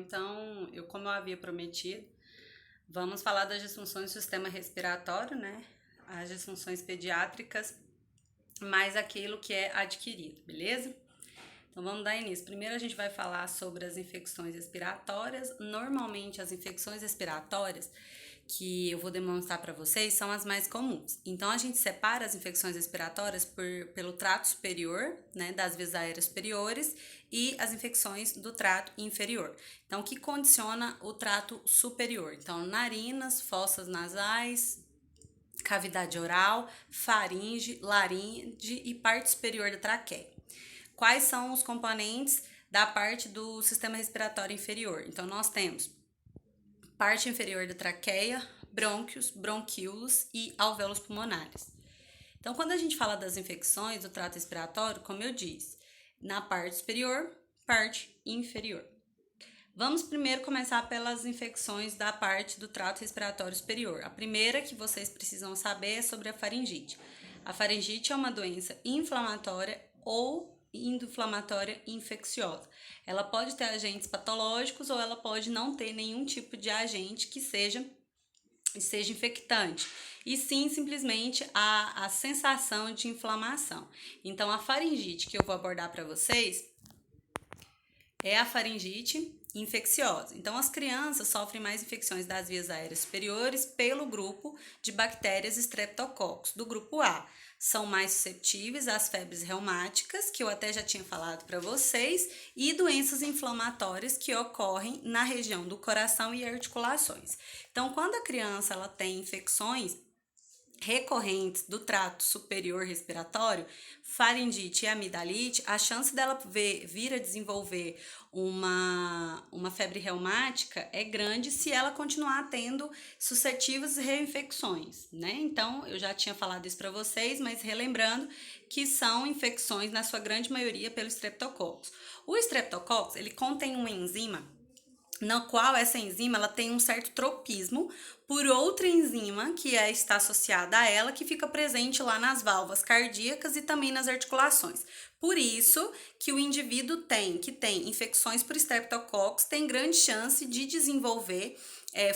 Então, como eu havia prometido, vamos falar das disfunções do sistema respiratório, né? As disfunções pediátricas, mais aquilo que é adquirido, beleza? Então vamos dar início. Primeiro a gente vai falar sobre as infecções respiratórias. Normalmente as infecções respiratórias que eu vou demonstrar para vocês são as mais comuns. Então a gente separa as infecções respiratórias pelo trato superior, né, das vias aéreas superiores, e as infecções do trato inferior. Então o que condiciona o trato superior? Então narinas, fossas nasais, cavidade oral, faringe, laringe e parte superior da traqueia. Quais são os componentes da parte do sistema respiratório inferior? Então, nós temos parte inferior da traqueia, brônquios, bronquíolos e alvéolos pulmonares. Então, quando a gente fala das infecções do trato respiratório, como eu disse, na parte superior, parte inferior. Vamos primeiro começar pelas infecções da parte do trato respiratório superior. A primeira que vocês precisam saber é sobre a faringite. A faringite é uma doença inflamatória ou inflamatória infecciosa. Ela pode ter agentes patológicos ou ela pode não ter nenhum tipo de agente que seja infectante, e sim simplesmente a sensação de inflamação. Então, a faringite que eu vou abordar para vocês é a faringite infecciosa. Então, as crianças sofrem mais infecções das vias aéreas superiores pelo grupo de bactérias Streptococcus, do grupo A. São mais suscetíveis às febres reumáticas, que eu até já tinha falado para vocês, e doenças inflamatórias que ocorrem na região do coração e articulações. Então, quando a criança ela tem infecções recorrentes do trato superior respiratório, faringite e amidalite, a chance dela vir a desenvolver uma febre reumática é grande se ela continuar tendo sucessivas reinfecções, né? Então, eu já tinha falado isso para vocês, mas relembrando que são infecções, na sua grande maioria, pelo Streptococcus. O Streptococcus, ele contém uma enzima na qual essa enzima ela tem um certo tropismo por outra enzima que está associada a ela, que fica presente lá nas válvulas cardíacas e também nas articulações. Por isso que o indivíduo que tem infecções por Streptococcus tem grande chance de desenvolver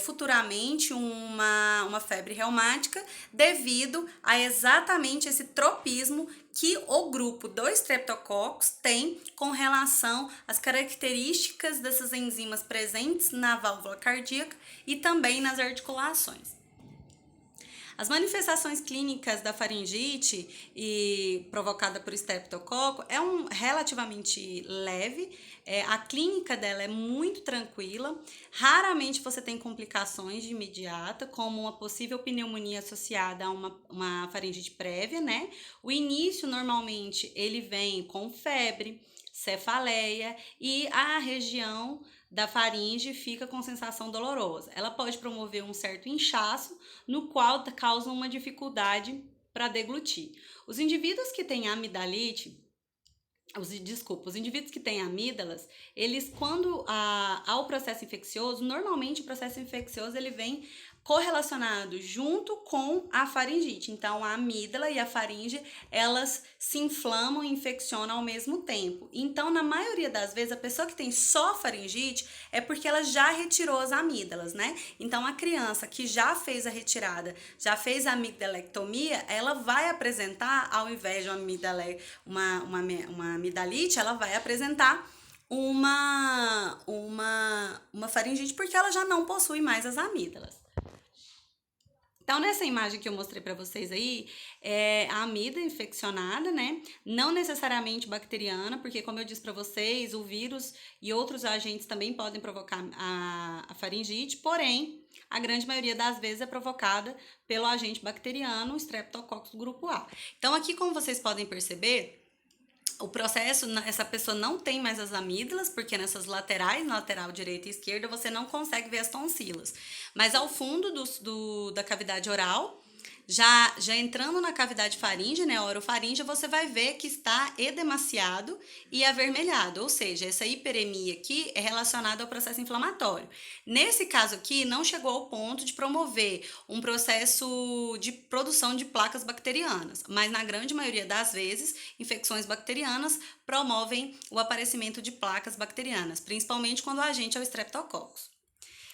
futuramente uma febre reumática devido a exatamente esse tropismo que o grupo do Streptococcus tem com relação às características dessas enzimas presentes na válvula cardíaca e também nas articulações. As manifestações clínicas da faringite provocada por Streptococcus é relativamente leve, a clínica dela é muito tranquila, raramente você tem complicações de imediata, como uma possível pneumonia associada a uma faringite prévia, né? O início, normalmente, ele vem com febre, cefaleia e a região da faringe fica com sensação dolorosa. Ela pode promover um certo inchaço, no qual causa uma dificuldade para deglutir. Os indivíduos que têm amidalite, os indivíduos que têm amígdalas, eles quando há o processo infeccioso, normalmente o processo infeccioso ele vem correlacionado junto com a faringite. Então, a amígdala e a faringe, elas se inflamam e infeccionam ao mesmo tempo. Então, na maioria das vezes, a pessoa que tem só faringite é porque ela já retirou as amígdalas, né? Então, a criança que já fez a retirada, já fez a amigdalectomia, ela vai apresentar, ao invés de uma amidalite, ela vai apresentar uma faringite porque ela já não possui mais as amígdalas. Então, nessa imagem que eu mostrei para vocês aí, é a amígdala infeccionada, né? Não necessariamente bacteriana, porque como eu disse para vocês, o vírus e outros agentes também podem provocar a faringite, porém, a grande maioria das vezes é provocada pelo agente bacteriano, o Streptococcus do grupo A. Então, aqui, como vocês podem perceber, o processo, essa pessoa não tem mais as amígdalas, porque nessas laterais, na lateral direita e esquerda, você não consegue ver as tonsilas. Mas ao fundo da cavidade oral, Já entrando na cavidade faríngea, né, orofaríngea, você vai ver que está edemaciado e avermelhado, ou seja, essa hiperemia aqui é relacionada ao processo inflamatório. Nesse caso aqui, não chegou ao ponto de promover um processo de produção de placas bacterianas, mas na grande maioria das vezes, infecções bacterianas promovem o aparecimento de placas bacterianas, principalmente quando o agente é o Streptococcus.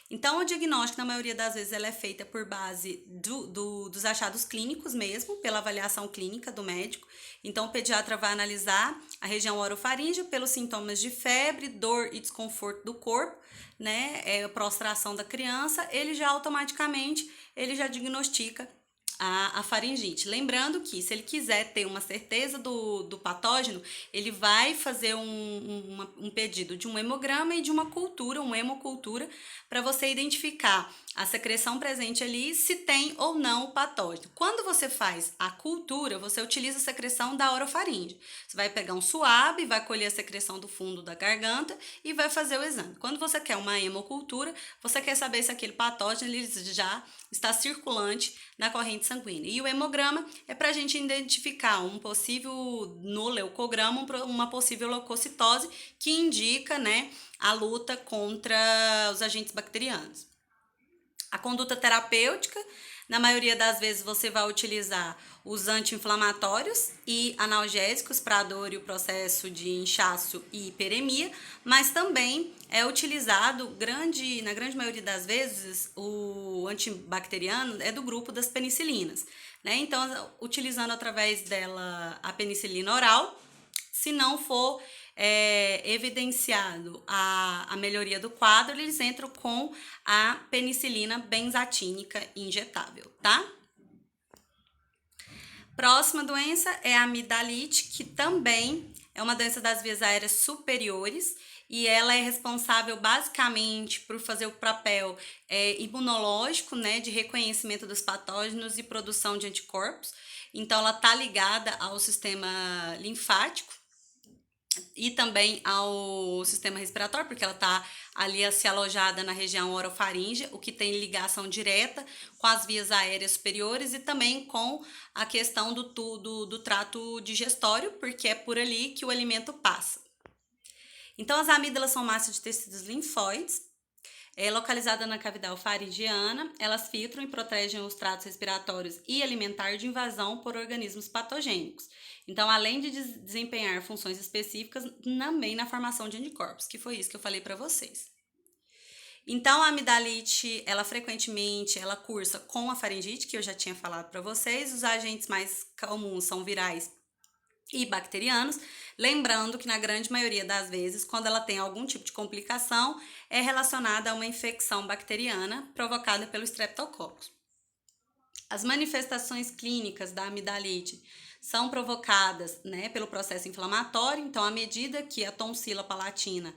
Então, o diagnóstico, na maioria das vezes, ela é feita por base dos achados clínicos mesmo, pela avaliação clínica do médico. Então, o pediatra vai analisar a região orofaríngea pelos sintomas de febre, dor e desconforto do corpo, né, prostração da criança, ele já automaticamente, ele já diagnostica a faringite. Lembrando que, se ele quiser ter uma certeza do patógeno, ele vai fazer um pedido de um hemograma e de uma cultura, uma hemocultura, para você identificar a secreção presente ali, se tem ou não o patógeno. Quando você faz a cultura, você utiliza a secreção da orofaringe. Você vai pegar um suave, vai colher a secreção do fundo da garganta e vai fazer o exame. Quando você quer uma hemocultura, você quer saber se aquele patógeno ele já está circulante na corrente sanguínea. E o hemograma é para a gente identificar um possível, no leucograma, uma possível leucocitose que indica, né, a luta contra os agentes bacterianos. A conduta terapêutica, na maioria das vezes você vai utilizar os anti-inflamatórios e analgésicos para a dor e o processo de inchaço e hiperemia, mas também é utilizado, na grande maioria das vezes, o antibacteriano é do grupo das penicilinas, né? Então, utilizando através dela a penicilina oral, se não for evidenciado a melhoria do quadro, eles entram com a penicilina benzatínica injetável, tá? Próxima doença é a amidalite, que também é uma doença das vias aéreas superiores e ela é responsável basicamente por fazer o papel imunológico, né, de reconhecimento dos patógenos e produção de anticorpos. Então, ela está ligada ao sistema linfático e também ao sistema respiratório, porque ela está ali se alojada na região orofaríngea, o que tem ligação direta com as vias aéreas superiores e também com a questão do trato digestório, porque é por ali que o alimento passa. Então, as amígdalas são massas de tecidos linfóides, localizada na cavidade faringiana, elas filtram e protegem os tratos respiratórios e alimentar de invasão por organismos patogênicos. Então, além de desempenhar funções específicas, também na formação de anticorpos, que foi isso que eu falei para vocês. Então, a amidalite, ela frequentemente, ela cursa com a faringite, que eu já tinha falado para vocês. Os agentes mais comuns são virais e bacterianos, lembrando que na grande maioria das vezes, quando ela tem algum tipo de complicação, é relacionada a uma infecção bacteriana provocada pelo Streptococcus. As manifestações clínicas da amidalite são provocadas, né, pelo processo inflamatório. Então, à medida que a tonsila palatina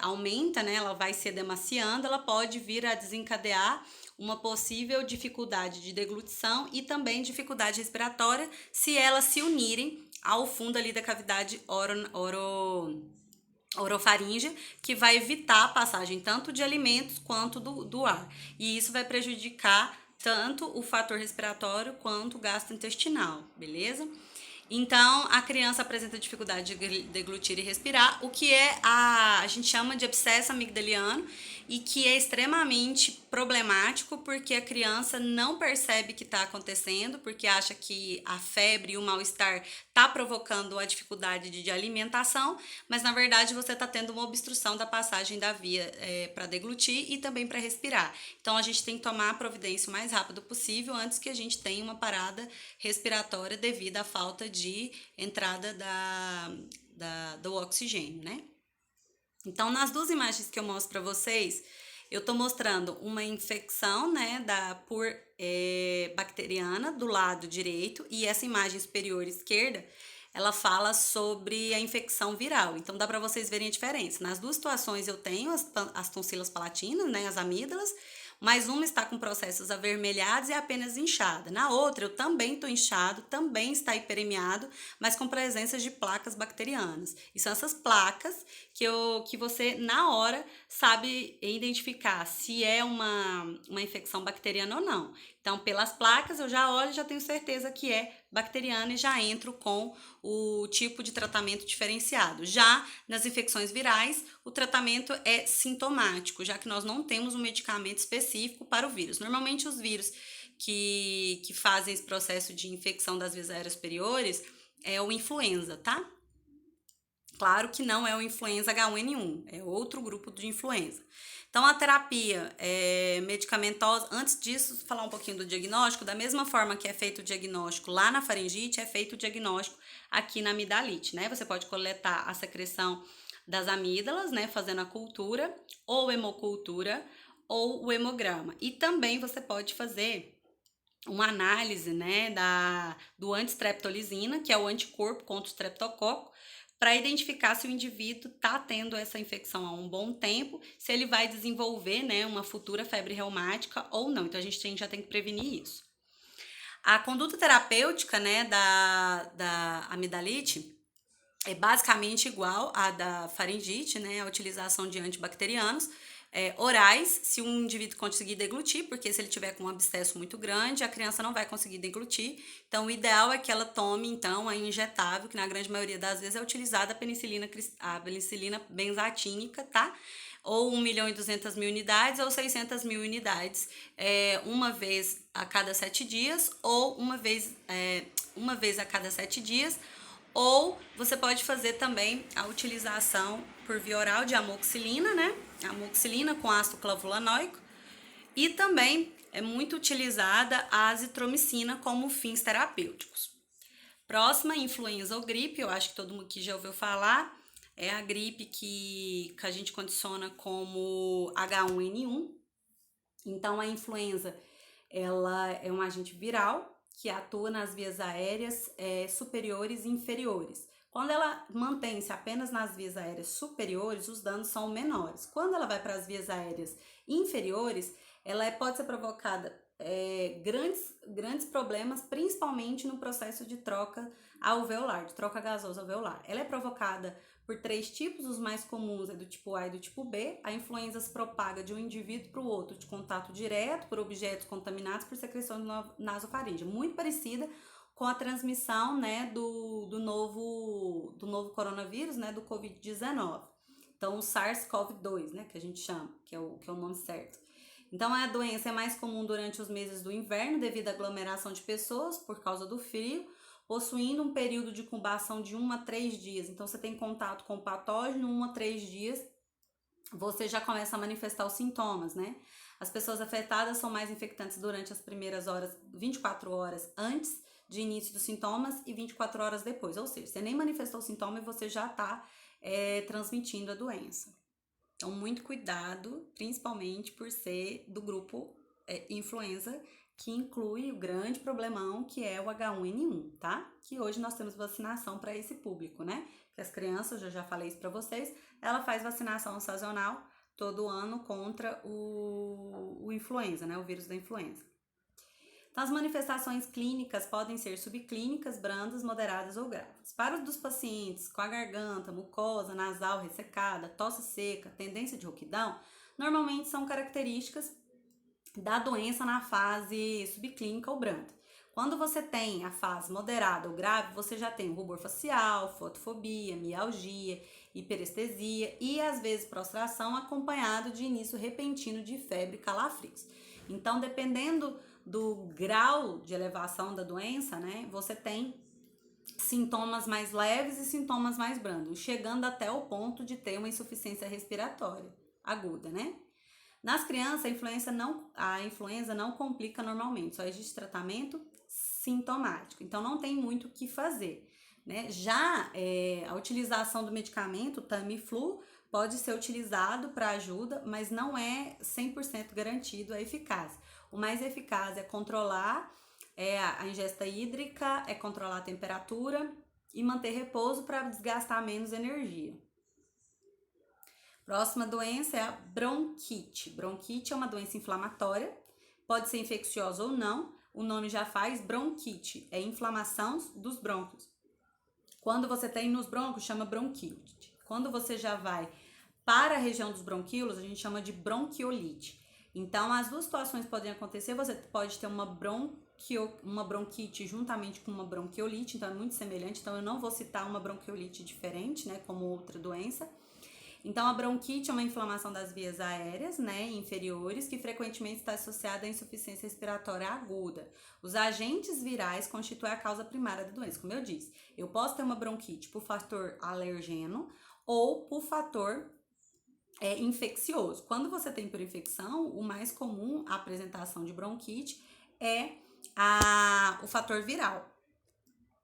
aumenta, né, ela vai se edemaciando, ela pode vir a desencadear uma possível dificuldade de deglutição e também dificuldade respiratória se elas se unirem ao fundo ali da cavidade orofaríngea, que vai evitar a passagem tanto de alimentos quanto do ar. E isso vai prejudicar tanto o fator respiratório quanto o gastrointestinal, beleza? Então, a criança apresenta dificuldade de deglutir e respirar, o que a gente chama de abscesso amigdaliano e que é extremamente problemático porque a criança não percebe que está acontecendo, porque acha que a febre e o mal-estar está provocando a dificuldade de alimentação, mas na verdade você está tendo uma obstrução da passagem da via para deglutir e também para respirar. Então, a gente tem que tomar a providência o mais rápido possível antes que a gente tenha uma parada respiratória devido à falta de entrada do oxigênio, né? Então, nas duas imagens que eu mostro para vocês, eu estou mostrando uma infecção, né, bacteriana do lado direito, e essa imagem superior esquerda, ela fala sobre a infecção viral. Então, dá para vocês verem a diferença. Nas duas situações eu tenho as tonsilas palatinas, né, as amígdalas, mas uma está com processos avermelhados e apenas inchada. Na outra, eu também estou inchado, também está hiperemiado, mas com presença de placas bacterianas. E são essas placas que você, na hora, sabe identificar se é uma infecção bacteriana ou não. Então, pelas placas, eu já olho e já tenho certeza que é bacteriana e já entro com o tipo de tratamento diferenciado. Já nas infecções virais, o tratamento é sintomático, já que nós não temos um medicamento específico para o vírus. Normalmente, os vírus que fazem esse processo de infecção das vias aéreas superiores é o influenza, tá? Claro que não é o influenza H1N1, é outro grupo de influenza. Então, a terapia medicamentosa, antes disso, falar um pouquinho do diagnóstico, da mesma forma que é feito o diagnóstico lá na faringite, é feito o diagnóstico aqui na amidalite, né? Você pode coletar a secreção das amígdalas, né, fazendo a cultura, ou hemocultura, ou o hemograma. E também você pode fazer uma análise, né, do antistreptolizina, que é o anticorpo contra o streptococo, para identificar se o indivíduo está tendo essa infecção há um bom tempo, se ele vai desenvolver, né, uma futura febre reumática ou não. Então, a gente já tem que prevenir isso. A conduta terapêutica, né, da amidalite é basicamente igual à da faringite, né, a utilização de antibacterianos, orais, se um indivíduo conseguir deglutir, porque se ele tiver com um abscesso muito grande, a criança não vai conseguir deglutir. Então, o ideal é que ela tome, então, a injetável, que na grande maioria das vezes é utilizada a penicilina benzatínica, tá? Ou 1.200.000 unidades ou 600.000 unidades, uma vez a cada 7 dias, ou uma vez a cada 7 dias, ou você pode fazer também a utilização por via oral de amoxicilina, né? Amoxicilina com ácido clavulanoico. E também é muito utilizada a azitromicina como fins terapêuticos. Próxima, influenza ou gripe, eu acho que todo mundo aqui já ouviu falar. É a gripe que a gente condiciona como H1N1. Então, a influenza, ela é um agente viral que atua nas vias aéreas superiores e inferiores. Quando ela mantém-se apenas nas vias aéreas superiores, os danos são menores. Quando ela vai para as vias aéreas inferiores, ela pode ser provocada grandes problemas, principalmente no processo de troca alveolar, de troca gasosa alveolar. Ela é provocada por 3 tipos, os mais comuns é do tipo A e do tipo B. A influenza se propaga de um indivíduo para o outro de contato direto por objetos contaminados por secreção nasofaríngea, muito parecida com a transmissão, né, do novo coronavírus, né, do Covid-19. Então, o SARS-CoV-2, né, que a gente chama, que é o nome certo. Então, a doença é mais comum durante os meses do inverno, devido à aglomeração de pessoas por causa do frio, possuindo um período de incubação de 1 a 3 dias. Então, você tem contato com o patógeno, 1 a 3 dias, você já começa a manifestar os sintomas, né? As pessoas afetadas são mais infectantes durante as primeiras horas, 24 horas antes de início dos sintomas e 24 horas depois. Ou seja, você nem manifestou o sintoma e você já está transmitindo a doença. Então, muito cuidado, principalmente por ser do grupo influenza, que inclui o grande problemão que é o H1N1, tá? Que hoje nós temos vacinação para esse público, né? Que as crianças, eu já falei isso para vocês, ela faz vacinação sazonal todo ano contra o influenza, né? O vírus da influenza. Então, as manifestações clínicas podem ser subclínicas, brandas, moderadas ou graves. Para os dos pacientes com a garganta, mucosa, nasal ressecada, tosse seca, tendência de rouquidão, normalmente são características da doença na fase subclínica ou branda. Quando você tem a fase moderada ou grave, você já tem o rubor facial, fotofobia, mialgia, hiperestesia e às vezes prostração acompanhado de início repentino de febre e calafrios. Então, dependendo do grau de elevação da doença, né, você tem sintomas mais leves e sintomas mais brandos, chegando até o ponto de ter uma insuficiência respiratória aguda, né? Nas crianças, a influenza não complica normalmente, só existe tratamento sintomático, então não tem muito o que fazer, né? Já a utilização do medicamento Tamiflu pode ser utilizado para ajuda, mas não é 100% garantido a eficácia. O mais eficaz é controlar a ingesta hídrica, é controlar a temperatura e manter repouso para desgastar menos energia. Próxima doença é a bronquite. Bronquite é uma doença inflamatória, pode ser infecciosa ou não, o nome já faz bronquite, é inflamação dos brônquios. Quando você tem nos brônquios, chama bronquite. Quando você já vai para a região dos bronquíolos, a gente chama de bronquiolite. Então, as duas situações podem acontecer, você pode ter uma bronquite juntamente com uma bronquiolite, então é muito semelhante, então eu não vou citar uma bronquiolite diferente, né, como outra doença. Então, a bronquite é uma inflamação das vias aéreas, né, inferiores, que frequentemente está associada à insuficiência respiratória aguda. Os agentes virais constituem a causa primária da doença, como eu disse. Eu posso ter uma bronquite por fator alergeno ou por fator infeccioso. Quando você tem por infecção, o mais comum a apresentação de bronquite é o fator viral.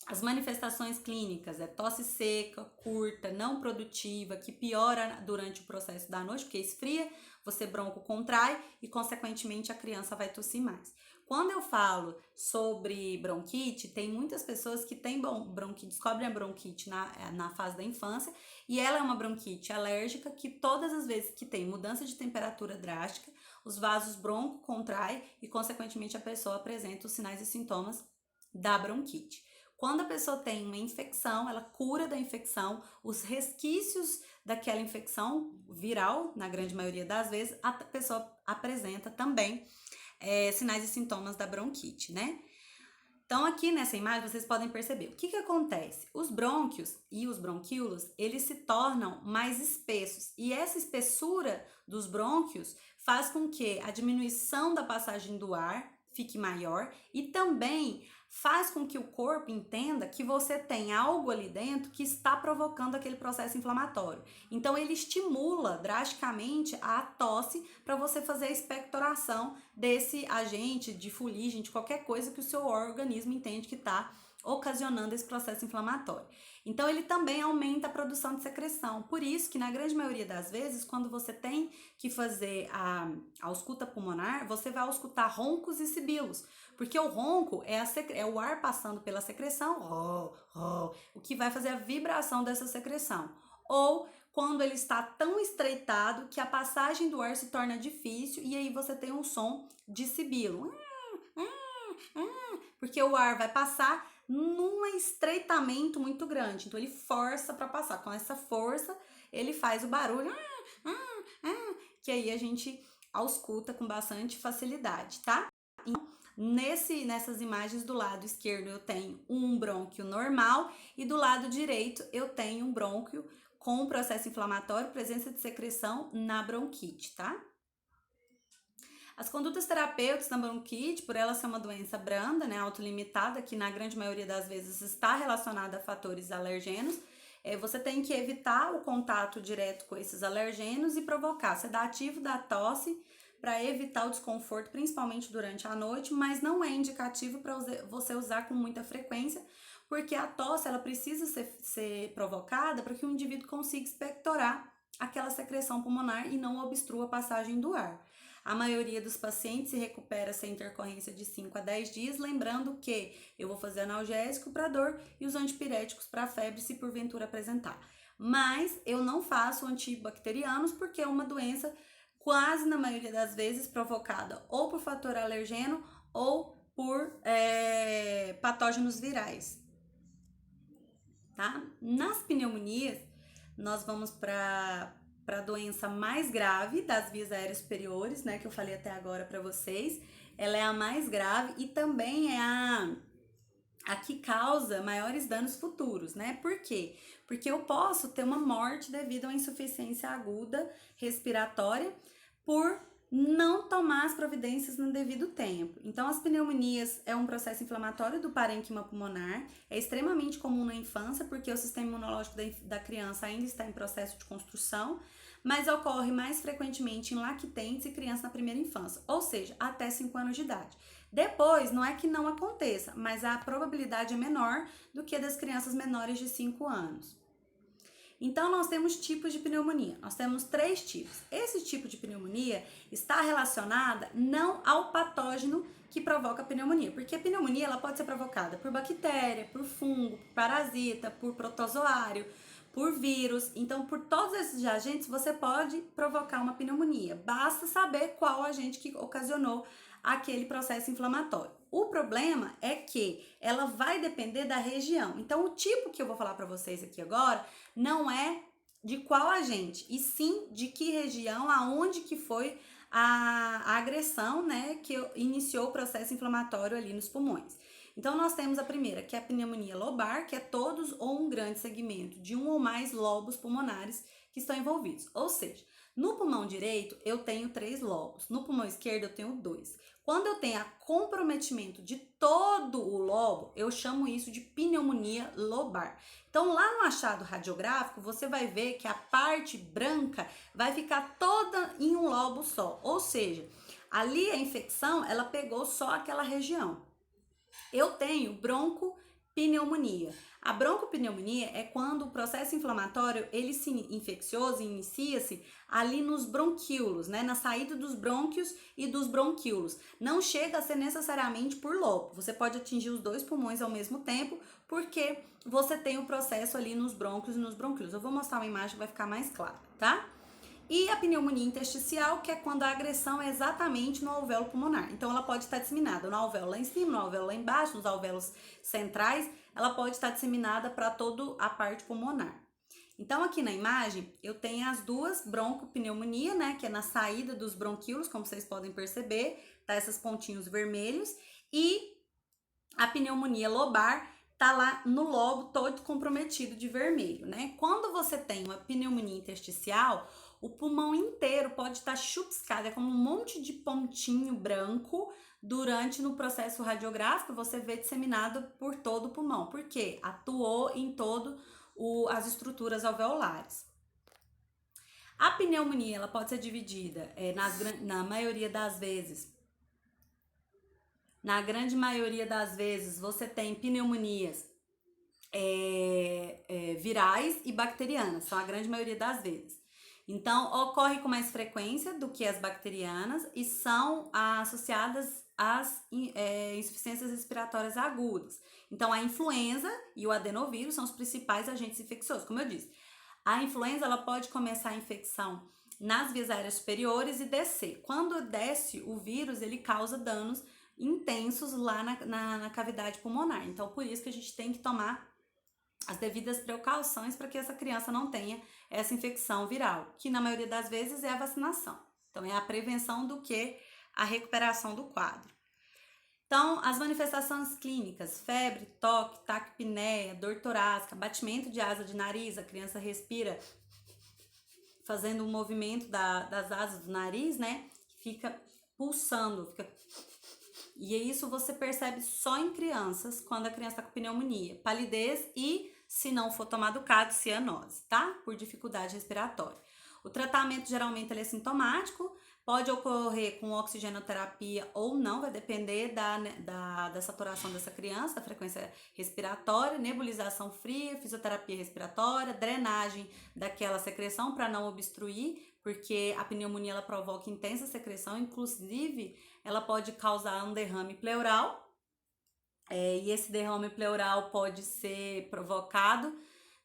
As manifestações clínicas é tosse seca, curta, não produtiva, que piora durante o processo da noite, porque esfria, você broncocontrai e, consequentemente, a criança vai tossir mais. Quando eu falo sobre bronquite, tem muitas pessoas que têm bronquite, descobrem a bronquite na fase da infância, e ela é uma bronquite alérgica que todas as vezes que tem mudança de temperatura drástica, os vasos broncocontraem e, consequentemente, a pessoa apresenta os sinais e sintomas da bronquite. Quando a pessoa tem uma infecção, ela cura da infecção, os resquícios daquela infecção viral, na grande maioria das vezes, a pessoa apresenta também sinais e sintomas da bronquite, né? Então, aqui nessa imagem, vocês podem perceber o que acontece. Os brônquios e os bronquíolos, eles se tornam mais espessos. E essa espessura dos brônquios faz com que a diminuição da passagem do ar fique maior e também faz com que o corpo entenda que você tem algo ali dentro que está provocando aquele processo inflamatório. Então, ele estimula drasticamente a tosse para você fazer a expectoração desse agente de fuligem, de qualquer coisa que o seu organismo entende que está ocasionando esse processo inflamatório. Então, ele também aumenta a produção de secreção. Por isso que, na grande maioria das vezes, quando você tem que fazer a ausculta pulmonar, você vai auscultar roncos e sibilos. Porque o ronco é o ar passando pela secreção, o que vai fazer a vibração dessa secreção. Ou quando ele está tão estreitado que a passagem do ar se torna difícil e aí você tem um som de sibilo. Porque o ar vai passar num estreitamento muito grande, então ele força para passar. Com essa força, ele faz o barulho, que aí a gente ausculta com bastante facilidade, tá? Então, nessas imagens do lado esquerdo eu tenho um brônquio normal e do lado direito eu tenho um brônquio com processo inflamatório, presença de secreção na bronquite, tá? As condutas terapêuticas na bronquite, por ela ser uma doença branda, né, autolimitada, que na grande maioria das vezes está relacionada a fatores alergenos, você tem que evitar o contato direto com esses alergenos e provocar sedativo da tosse para evitar o desconforto, principalmente durante a noite, mas não é indicativo para você usar com muita frequência, porque a tosse ela precisa ser provocada para que o indivíduo consiga expectorar aquela secreção pulmonar e não obstrua a passagem do ar. A maioria dos pacientes se recupera sem intercorrência de 5 a 10 dias, lembrando que eu vou fazer analgésico para dor e os antipiréticos para febre se porventura apresentar. Mas eu não faço antibacterianos porque é uma doença quase na maioria das vezes provocada ou por fator alergeno ou por patógenos virais. Tá? Nas pneumonias, nós vamos para a doença mais grave das vias aéreas superiores, né, que eu falei até agora para vocês. Ela é a mais grave e também é a que causa maiores danos futuros, né? Por quê? Porque eu posso ter uma morte devido a uma insuficiência aguda respiratória por não tomar as providências no devido tempo. Então, as pneumonias é um processo inflamatório do parênquima pulmonar, é extremamente comum na infância, porque o sistema imunológico da criança ainda está em processo de construção, mas ocorre mais frequentemente em lactentes e crianças na primeira infância, ou seja, até 5 anos de idade. Depois, não é que não aconteça, mas a probabilidade é menor do que a das crianças menores de 5 anos. Então, nós temos tipos de pneumonia. Nós temos 3 tipos. Esse tipo de pneumonia está relacionada não ao patógeno que provoca a pneumonia, porque a pneumonia ela pode ser provocada por bactéria, por fungo, por parasita, por protozoário, por vírus. Então, por todos esses agentes, você pode provocar uma pneumonia. Basta saber qual agente que ocasionou aquele processo inflamatório. O problema é que ela vai depender da região. Então, o tipo que eu vou falar para vocês aqui agora não é de qual agente, e sim de que região, aonde que foi a agressão, né, que iniciou o processo inflamatório ali nos pulmões. Então, nós temos a primeira, que é a pneumonia lobar, que é todos ou um grande segmento de um ou mais lobos pulmonares que estão envolvidos. Ou seja, no pulmão direito, eu tenho 3 lobos, no pulmão esquerdo, eu tenho 2. Quando eu tenho comprometimento de todo o lobo, eu chamo isso de pneumonia lobar. Então, lá no achado radiográfico, você vai ver que a parte branca vai ficar toda em um lobo só. Ou seja, ali a infecção, ela pegou só aquela região. Eu tenho broncopneumonia. A broncopneumonia é quando o processo inflamatório, infeccioso, inicia-se ali nos bronquíolos, né? Na saída dos brônquios e dos bronquíolos. Não chega a ser necessariamente por lobo. Você pode atingir os 2 pulmões ao mesmo tempo, porque você tem o processo ali nos brônquios e nos bronquíolos. Eu vou mostrar uma imagem que vai ficar mais claro, tá? E a pneumonia intersticial, que é quando a agressão é exatamente no alvéolo pulmonar. Então, ela pode estar disseminada no alvéolo lá em cima, no alvéolo lá embaixo, nos alvéolos centrais. Ela pode estar disseminada para toda a parte pulmonar. Então, aqui na imagem, eu tenho as duas broncopneumonia, né? Que é na saída dos bronquíolos, como vocês podem perceber. Tá esses pontinhos vermelhos. E a pneumonia lobar tá lá no lobo todo comprometido de vermelho, né? Quando você tem uma pneumonia intersticial, o pulmão inteiro pode estar chupiscado, é como um monte de pontinho branco no processo radiográfico, você vê disseminado por todo o pulmão, porque atuou em todo as estruturas alveolares. A pneumonia, ela pode ser dividida na maioria das vezes. Na grande maioria das vezes, você tem pneumonias virais e bacterianas, são a grande maioria das vezes. Então, ocorre com mais frequência do que as bacterianas e são associadas às insuficiências respiratórias agudas. Então, a influenza e o adenovírus são os principais agentes infecciosos. Como eu disse, a influenza ela pode começar a infecção nas vias aéreas superiores e descer. Quando desce o vírus, ele causa danos intensos lá na cavidade pulmonar. Então, por isso que a gente tem que tomar as devidas precauções para que essa criança não tenha essa infecção viral, que na maioria das vezes é a vacinação. Então, é a prevenção do que a recuperação do quadro. Então, as manifestações clínicas, febre, toque, taquipneia, dor torácica, batimento de asa de nariz, a criança respira fazendo um movimento das asas do nariz, né? Fica pulsando, E isso você percebe só em crianças, quando a criança está com pneumonia, palidez e, se não for tomado CAD, cianose, tá? Por dificuldade respiratória. O tratamento geralmente ele é sintomático, pode ocorrer com oxigenoterapia ou não, vai depender da saturação dessa criança, da frequência respiratória, nebulização fria, fisioterapia respiratória, drenagem daquela secreção para não obstruir, porque a pneumonia ela provoca intensa secreção, inclusive ela pode causar um derrame pleural, e esse derrame pleural pode ser provocado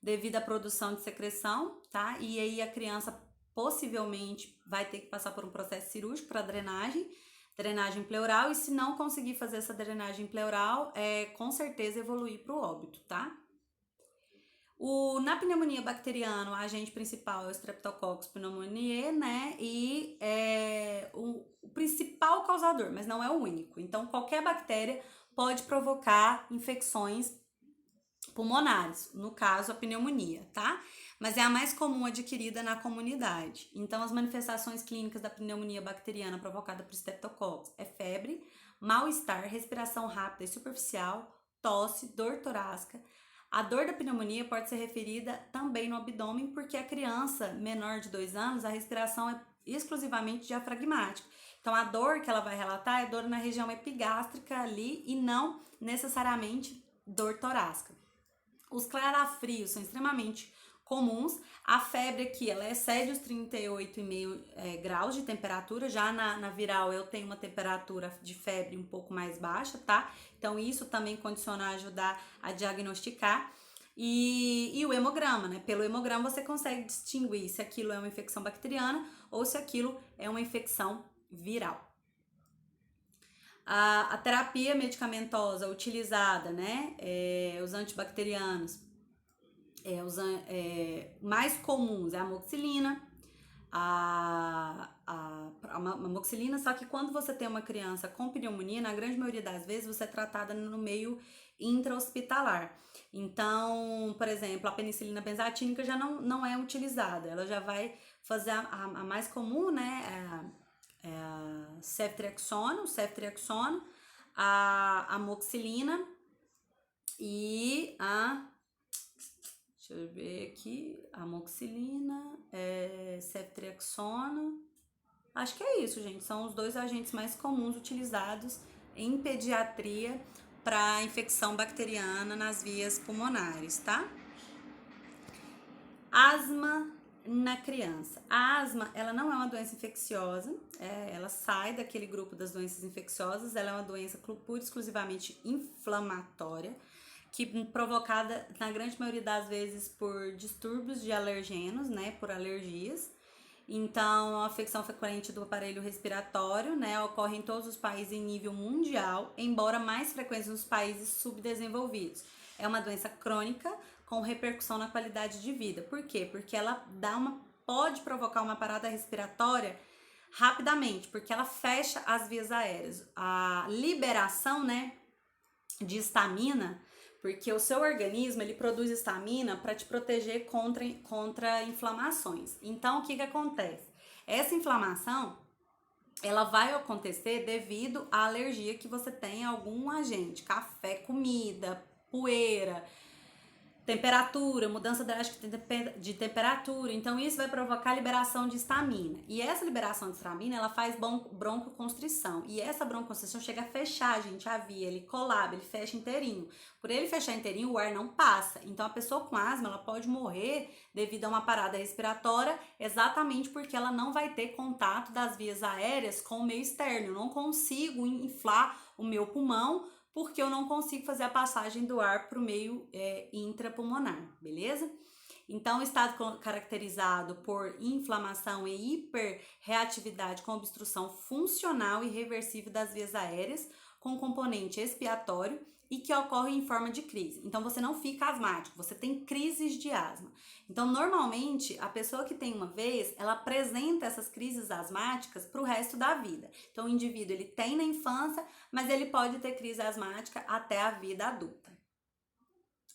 devido à produção de secreção, tá? E aí a criança possivelmente vai ter que passar por um processo cirúrgico para drenagem pleural, e se não conseguir fazer essa drenagem pleural, com certeza evoluir para o óbito, tá? Na pneumonia bacteriana, o agente principal é o Streptococcus pneumoniae, né? E é o principal causador, mas não é o único. Então, qualquer bactéria pode provocar infecções pulmonares, no caso, a pneumonia, tá? Mas é a mais comum adquirida na comunidade. Então, as manifestações clínicas da pneumonia bacteriana provocada por Streptococcus é febre, mal-estar, respiração rápida e superficial, tosse, dor torácica. A dor da pneumonia pode ser referida também no abdômen, porque a criança menor de 2 anos, a respiração é exclusivamente diafragmática. Então, a dor que ela vai relatar é dor na região epigástrica ali e não necessariamente dor torácica. Os clarafrios são extremamente comuns. A febre aqui, ela excede os 38,5 graus de temperatura. Já na viral, eu tenho uma temperatura de febre um pouco mais baixa, tá? Então, isso também condiciona a ajudar a diagnosticar. e o hemograma, né? Pelo hemograma você consegue distinguir se aquilo é uma infecção bacteriana ou se aquilo é uma infecção viral. A terapia medicamentosa utilizada, né? Os antibacterianos, mais comuns é a amoxicilina, a amoxicilina, só que quando você tem uma criança com pneumonia, na grande maioria das vezes você é tratada no meio intra-hospitalar. Então, por exemplo, a penicilina benzatínica já não é utilizada, ela já vai fazer a mais comum, né? A ceftriaxona, a amoxicilina e deixa eu ver aqui, amoxicilina, ceftriaxona. Acho que é isso, gente. São os 2 agentes mais comuns utilizados em pediatria para infecção bacteriana nas vias pulmonares, tá? Asma na criança. A asma, ela não é uma doença infecciosa, ela sai daquele grupo das doenças infecciosas, ela é uma doença pura e exclusivamente inflamatória, que provocada na grande maioria das vezes por distúrbios de alergenos, né, por alergias. Então, a infecção frequente do aparelho respiratório, né, ocorre em todos os países em nível mundial, embora mais frequente nos países subdesenvolvidos. É uma doença crônica com repercussão na qualidade de vida. Por quê? Porque ela pode provocar uma parada respiratória rapidamente, porque ela fecha as vias aéreas. A liberação, né, de histamina, porque o seu organismo ele produz histamina para te proteger contra inflamações. Então, o que acontece? Essa inflamação ela vai acontecer devido à alergia que você tem a algum agente, café, comida, poeira, temperatura, mudança drástica de temperatura. Então isso vai provocar a liberação de histamina. E essa liberação de histamina, ela faz broncoconstrição. E essa broncoconstrição chega a fechar, gente, a via, ele colaba, ele fecha inteirinho. Por ele fechar inteirinho, o ar não passa. Então a pessoa com asma, ela pode morrer devido a uma parada respiratória, exatamente porque ela não vai ter contato das vias aéreas com o meio externo. Eu não consigo inflar o meu pulmão, porque eu não consigo fazer a passagem do ar para o meio intrapulmonar, beleza? Então, o estado caracterizado por inflamação e hiperreatividade com obstrução funcional e reversível das vias aéreas, com componente expiatório e que ocorre em forma de crise. Então, você não fica asmático, você tem crises de asma. Então, normalmente, a pessoa que tem uma vez, ela apresenta essas crises asmáticas para o resto da vida. Então, o indivíduo, ele tem na infância, mas ele pode ter crise asmática até a vida adulta.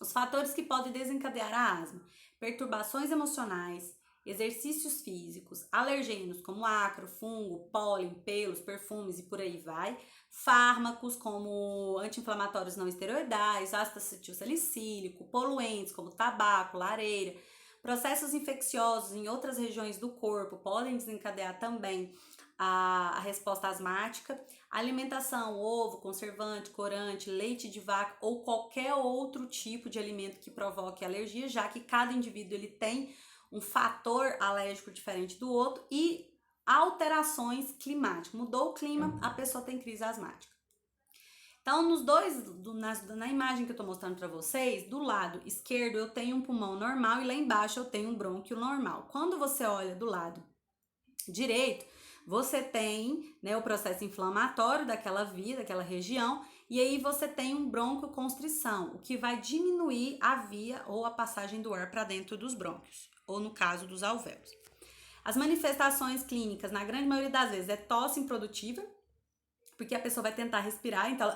Os fatores que podem desencadear a asma: perturbações emocionais, exercícios físicos, alergenos como ácaro, fungo, pólen, pelos, perfumes e por aí vai, fármacos como anti-inflamatórios não esteroidais, ácido acetilsalicílico, poluentes como tabaco, lareira, processos infecciosos em outras regiões do corpo podem desencadear também a resposta asmática, alimentação, ovo, conservante, corante, leite de vaca ou qualquer outro tipo de alimento que provoque alergia, já que cada indivíduo ele tem um fator alérgico diferente do outro, e alterações climáticas. Mudou o clima, a pessoa tem crise asmática. Então, na imagem que eu tô mostrando para vocês, do lado esquerdo eu tenho um pulmão normal e lá embaixo eu tenho um brônquio normal. Quando você olha do lado direito, você tem, né, o processo inflamatório daquela via, daquela região, e aí você tem um broncoconstrição, o que vai diminuir a via ou a passagem do ar para dentro dos brônquios, ou no caso dos alvéolos. As manifestações clínicas, na grande maioria das vezes, é tosse improdutiva, porque a pessoa vai tentar respirar, então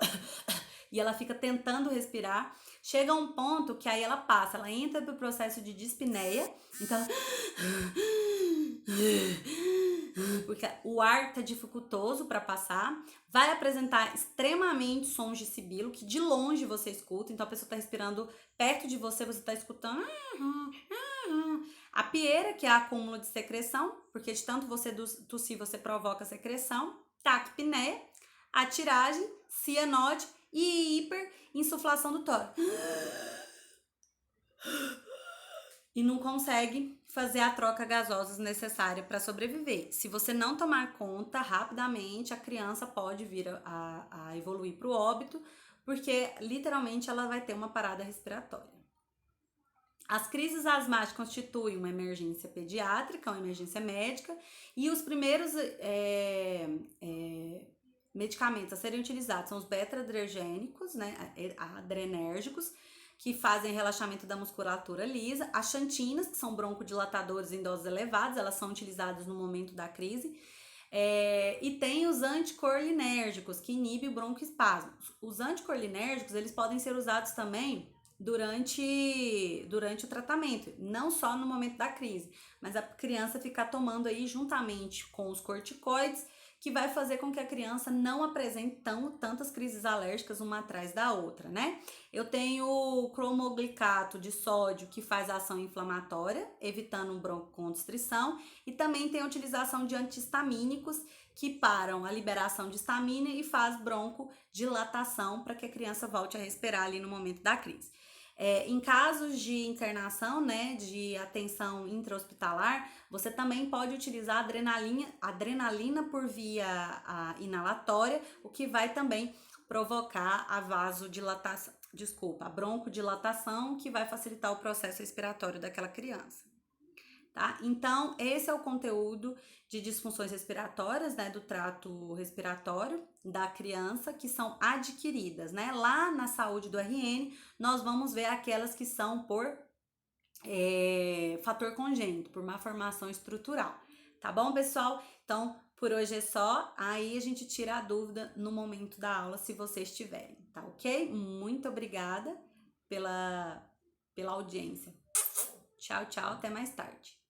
e ela fica tentando respirar. Chega a um ponto que aí ela entra pro processo de dispneia, então porque o ar tá dificultoso para passar, vai apresentar extremamente sons de sibilo, que de longe você escuta, então a pessoa tá respirando perto de você, você tá escutando. A pieira, que é acúmulo de secreção, porque de tanto você tossir, você provoca secreção, taquipneia, a tiragem, cianose e hiperinsuflação do tórax. E não consegue fazer a troca gasosa necessária para sobreviver. Se você não tomar conta rapidamente, a criança pode vir a evoluir para o óbito, porque literalmente ela vai ter uma parada respiratória. As crises asmáticas constituem uma emergência pediátrica, uma emergência médica, e os primeiros medicamentos a serem utilizados são os beta-adrenérgicos, né, adrenérgicos, que fazem relaxamento da musculatura lisa, as xantinas, que são broncodilatadores em doses elevadas, elas são utilizadas no momento da crise, e tem os anticolinérgicos, que inibem o broncoespasmo. Os anticolinérgicos, eles podem ser usados também durante o tratamento, não só no momento da crise, mas a criança ficar tomando aí juntamente com os corticoides, que vai fazer com que a criança não apresente tantas crises alérgicas uma atrás da outra, né? Eu tenho o cromoglicato de sódio, que faz ação inflamatória, evitando broncoconstrição, e também tem a utilização de antihistamínicos, que param a liberação de histamina e faz broncodilatação para que a criança volte a respirar ali no momento da crise. Em casos de internação, né, de atenção intra-hospitalar, você também pode utilizar adrenalina por via inalatória, o que vai também provocar a a broncodilatação, que vai facilitar o processo respiratório daquela criança. Tá? Então, esse é o conteúdo de disfunções respiratórias, né, do trato respiratório da criança, que são adquiridas, né? Lá na saúde do RN, nós vamos ver aquelas que são por fator congênito, por má formação estrutural. Tá bom, pessoal? Então, por hoje é só. Aí a gente tira a dúvida no momento da aula, se vocês tiverem, tá ok? Muito obrigada pela audiência. Tchau, tchau, até mais tarde.